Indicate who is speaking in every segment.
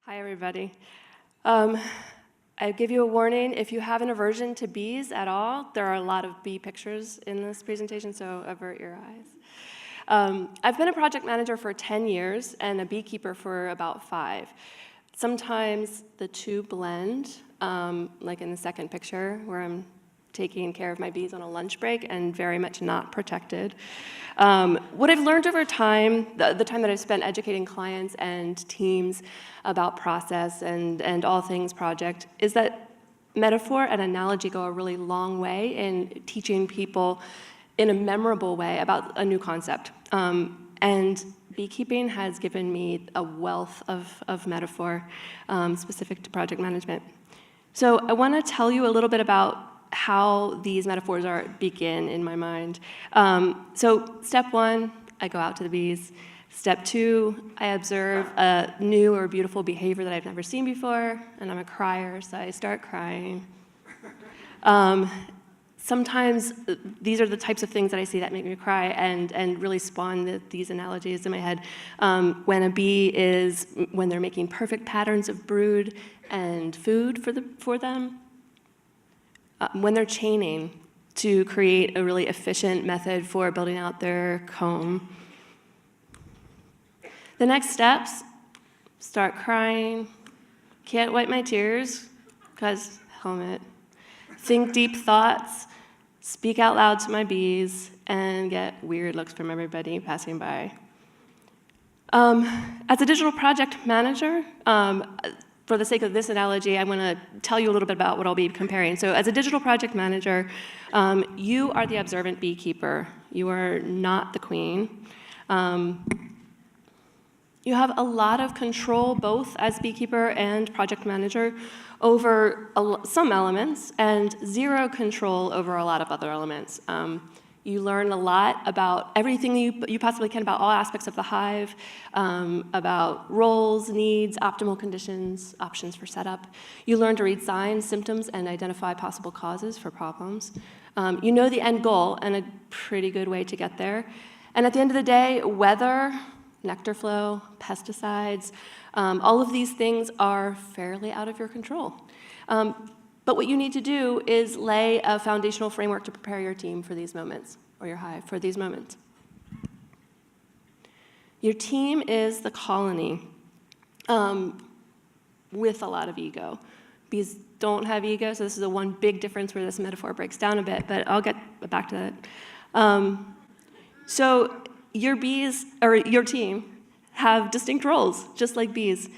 Speaker 1: Hi, everybody. I give you a warning, if you have an aversion to bees at all, there are a lot of bee pictures in this presentation, so avert your eyes. I've been a project manager for 10 years and a beekeeper for about 5. Sometimes the two blend, like in the second picture where I'm taking care of my bees on a lunch break and very much not protected. What I've learned over time, the time that I've spent educating clients and teams about process and all things project, is that metaphor and analogy go a really long way in teaching people in a memorable way about a new concept. And beekeeping has given me a wealth of metaphor specific to project management. So I want to tell you a little bit about how these metaphors begin in my mind. So step 1, I go out to the bees. Step 2, I observe a new or beautiful behavior that I've never seen before, and I'm a crier, so I start crying. Sometimes these are the types of things that I see that make me cry and really spawn these analogies in my head. When they're making perfect patterns of brood and food for them. When they're chaining to create a really efficient method for building out their comb. The next steps, start crying, can't wipe my tears, because helmet. Think deep thoughts, speak out loud to my bees, and get weird looks from everybody passing by. As a digital project manager, for the sake of this analogy, I'm going to tell you a little bit about what I'll be comparing. So as a digital project manager, you are the observant beekeeper. You are not the queen. You have a lot of control, both as beekeeper and project manager, over some elements, and 0 control over a lot of other elements. You learn a lot about everything you possibly can about all aspects of the hive, about roles, needs, optimal conditions, options for setup. You learn to read signs, symptoms, and identify possible causes for problems. You know the end goal and a pretty good way to get there. And at the end of the day, weather, nectar flow, pesticides, all of these things are fairly out of your control. But what you need to do is lay a foundational framework to prepare your team for these moments, or your hive for these moments. Your team is the colony with a lot of ego. Bees don't have ego, so this is the one big difference where this metaphor breaks down a bit, but I'll get back to that. So your bees, or your team, have distinct roles, just like bees.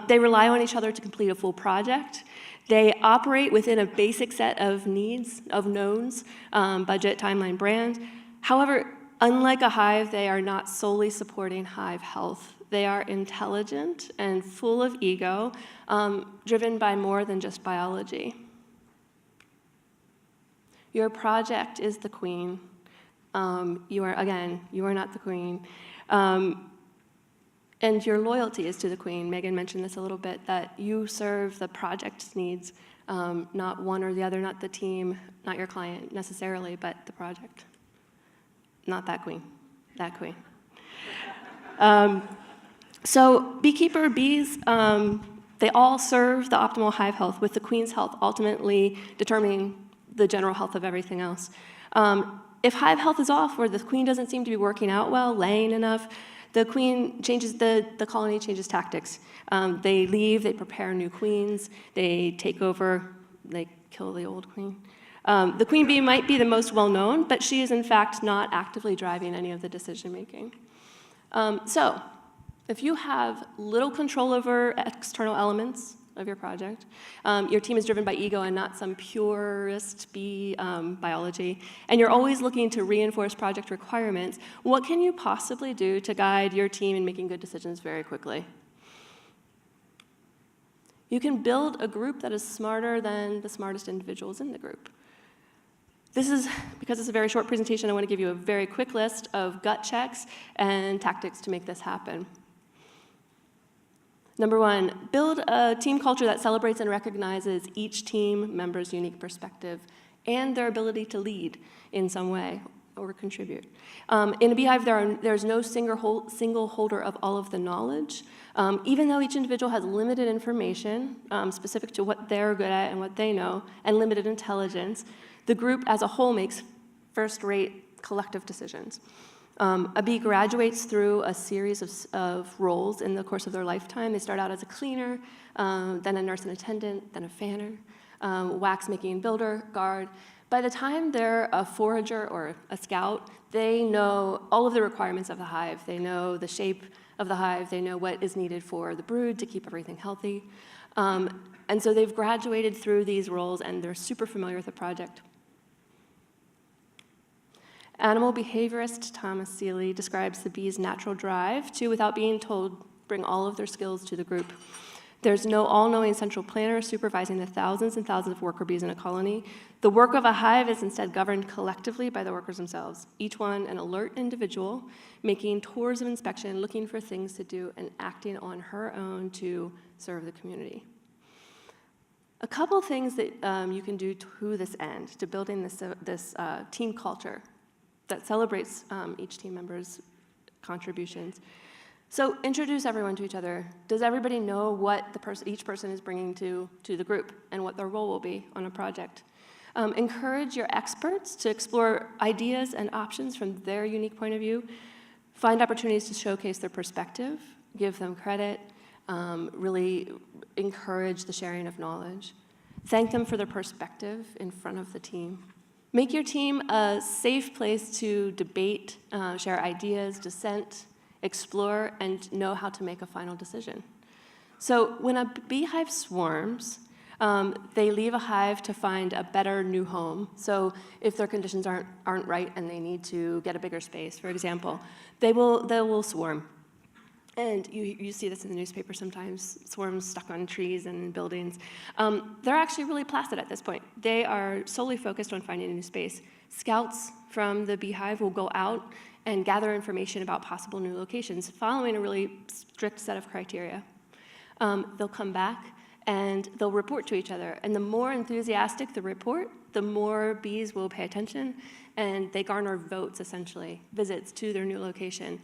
Speaker 1: They rely on each other to complete a full project. They operate within a basic set of needs, of knowns, budget, timeline, brand. However, unlike a hive, they are not solely supporting hive health. They are intelligent and full of ego, driven by more than just biology. Your project is the queen. You are not the queen. And your loyalty is to the queen. Megan mentioned this a little bit, that you serve the project's needs, not one or the other, not the team, not your client necessarily, but the project. Not that queen, that queen. So beekeeper, bees, they all serve the optimal hive health, with the queen's health ultimately determining the general health of everything else. If hive health is off, or the queen doesn't seem to be working out well, laying enough, the queen changes, the colony changes tactics. They leave, they prepare new queens, they take over, they kill the old queen. The queen bee might be the most well-known, but she is in fact not actively driving any of the decision-making. So, if you have little control over external elements of your project, your team is driven by ego and not some purist bee biology, and you're always looking to reinforce project requirements, what can you possibly do to guide your team in making good decisions very quickly? You can build a group that is smarter than the smartest individuals in the group. Because it's a very short presentation, I want to give you a very quick list of gut checks and tactics to make this happen. Number 1, build a team culture that celebrates and recognizes each team member's unique perspective and their ability to lead in some way. or contribute. In a beehive, there's no single holder of all of the knowledge. Even though each individual has limited information specific to what they're good at and what they know, and limited intelligence, the group as a whole makes first-rate collective decisions. A bee graduates through a series of roles in the course of their lifetime. They start out as a cleaner, then a nurse and attendant, then a fanner, wax-making builder, guard. By the time they're a forager or a scout, they know all of the requirements of the hive. They know the shape of the hive. They know what is needed for the brood to keep everything healthy. And so they've graduated through these roles, and they're super familiar with the project. Animal behaviorist Thomas Seeley describes the bee's natural drive to, without being told, bring all of their skills to the group. There's no all-knowing central planner supervising the thousands and thousands of worker bees in a colony. The work of a hive is instead governed collectively by the workers themselves, each one an alert individual, making tours of inspection, looking for things to do, and acting on her own to serve the community. A couple things that you can do to this end, to building this team culture that celebrates each team member's contributions. So introduce everyone to each other. Does everybody know what each person is bringing to the group and what their role will be on a project? Encourage your experts to explore ideas and options from their unique point of view. Find opportunities to showcase their perspective, give them credit, really encourage the sharing of knowledge. Thank them for their perspective in front of the team. Make your team a safe place to debate, share ideas, dissent, explore, and know how to make a final decision. So when a beehive swarms, they leave a hive to find a better new home. So if their conditions aren't right and they need to get a bigger space, for example, they will swarm. And you see this in the newspaper sometimes, swarms stuck on trees and buildings. They're actually really placid at this point. They are solely focused on finding a new space. Scouts from the beehive will go out and gather information about possible new locations, following a really strict set of criteria. They'll come back and they'll report to each other. And the more enthusiastic the report, the more bees will pay attention, and they garner votes, essentially, visits to their new location.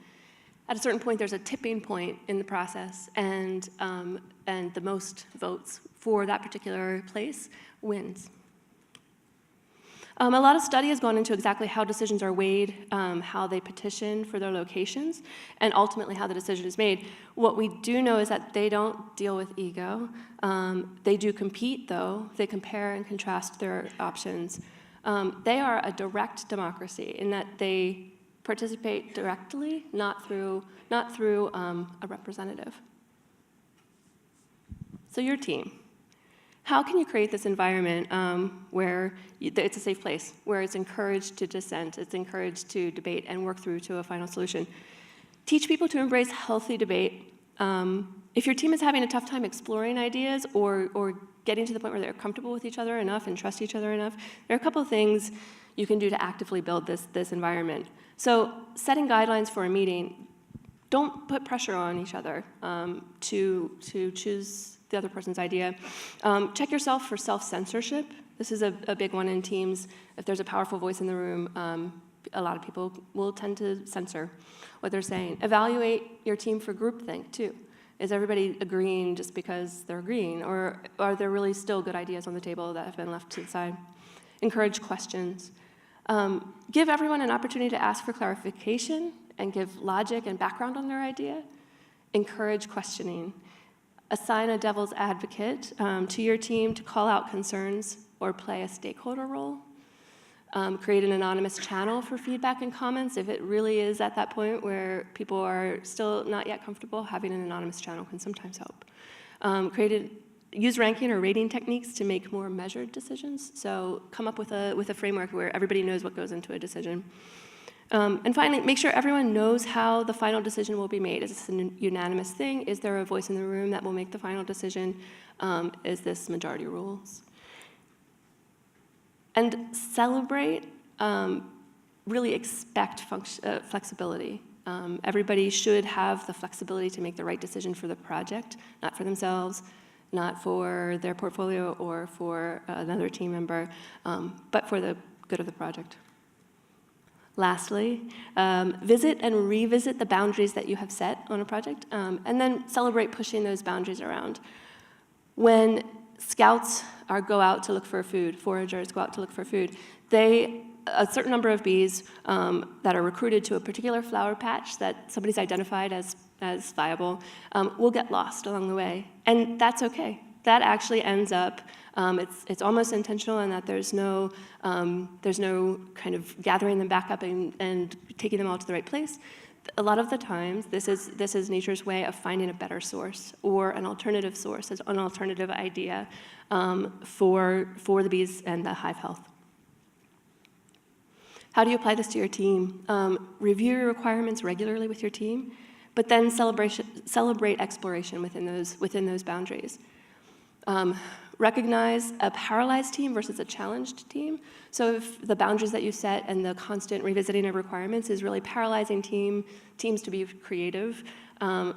Speaker 1: At a certain point, there's a tipping point in the process, and the most votes for that particular place wins. A lot of study has gone into exactly how decisions are weighed, how they petition for their locations, and ultimately how the decision is made. What we do know is that they don't deal with ego. They do compete, though. They compare and contrast their options. They are a direct democracy in that they participate directly, not through a representative. So your team. How can you create this environment where it's a safe place, where it's encouraged to dissent, it's encouraged to debate and work through to a final solution? Teach people to embrace healthy debate. If your team is having a tough time exploring ideas or getting to the point where they're comfortable with each other enough and trust each other enough, there are a couple of things you can do to actively build this environment. So setting guidelines for a meeting, don't put pressure on each other to choose the other person's idea. Check yourself for self-censorship. This is a big one in teams. If there's a powerful voice in the room, a lot of people will tend to censor what they're saying. Evaluate your team for groupthink, too. Is everybody agreeing just because they're agreeing, or are there really still good ideas on the table that have been left to the side? Encourage questions. Give everyone an opportunity to ask for clarification and give logic and background on their idea. Encourage questioning. Assign a devil's advocate to your team to call out concerns or play a stakeholder role. Create an anonymous channel for feedback and comments. If it really is at that point where people are still not yet comfortable, having an anonymous channel can sometimes help. Use ranking or rating techniques to make more measured decisions. So come up with a framework where everybody knows what goes into a decision. And finally, make sure everyone knows how the final decision will be made. Is this a unanimous thing? Is there a voice in the room that will make the final decision? Is this majority rules? And celebrate, really expect flexibility. Everybody should have the flexibility to make the right decision for the project, not for themselves, not for their portfolio or for another team member, but for the good of the project. Lastly, visit and revisit the boundaries that you have set on a project, and then celebrate pushing those boundaries around. When scouts go out to look for food, foragers go out to look for food, a certain number of bees that are recruited to a particular flower patch that somebody's identified as viable will get lost along the way, and that's okay. That actually ends up, it's almost intentional in that there's no kind of gathering them back up and taking them all to the right place. A lot of the times, this is nature's way of finding a better source or an alternative source, an alternative idea for the bees and the hive health. How do you apply this to your team? Review your requirements regularly with your team, but then celebrate exploration within those boundaries. Recognize a paralyzed team versus a challenged team. So if the boundaries that you set and the constant revisiting of requirements is really paralyzing teams to be creative,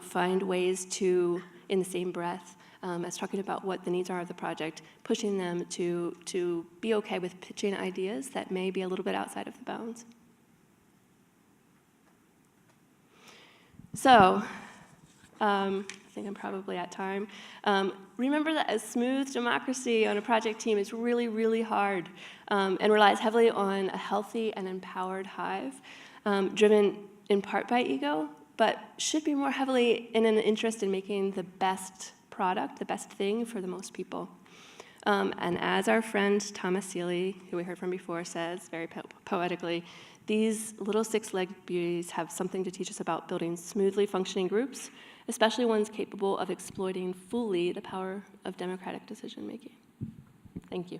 Speaker 1: find ways to, in the same breath, as talking about what the needs are of the project, pushing them to be okay with pitching ideas that may be a little bit outside of the bounds. So, I think I'm probably at time. Remember that a smooth democracy on a project team is really, really hard and relies heavily on a healthy and empowered hive, driven in part by ego, but should be more heavily in an interest in making the best product, the best thing for the most people. And as our friend Thomas Seeley, who we heard from before, says very poetically, these little six-legged beauties have something to teach us about building smoothly functioning groups, especially ones capable of exploiting fully the power of democratic decision-making. Thank you.